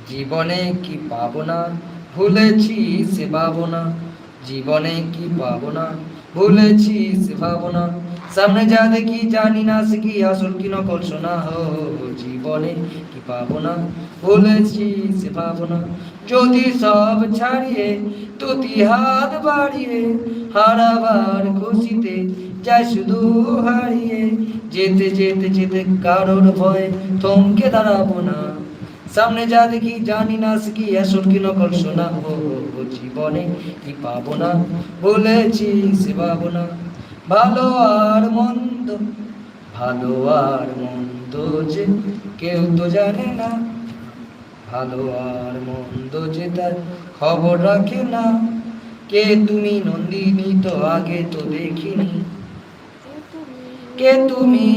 জীবনে কি পাবো না ভুলেছি সে ভাবনা, জীবনে কি পাবো না ভুলেছি সে ভাবনা, সামনে যা দেখি জানি না সে কি আসল কি নকল শোনা। হো জীবনে কি পাবো না ভুলেছি সে ভাবনা, যদি সব ছাড়িয়ে তুতি হাত বাড়িয়ে হারাবার খুশিতে যায় শুধু হারিয়ে, যেতে যেতে যেতে কারোর ভয়ে থমকে দাঁড়াবো না, সামনে যা দেখি জানি না সে কি আসল কি নকল শোনা। ও জীবনে কি পাবো না বলেছি সে ভাবনা, ভালো আর মন্দ, ভালো আর মন্দ যে কেউ তো জানে না, ভালো আর মন্দ যে তার খবর রাখে না। কে তুমি নন্দিনী তো আগে তো দেখিনি, কে তুমি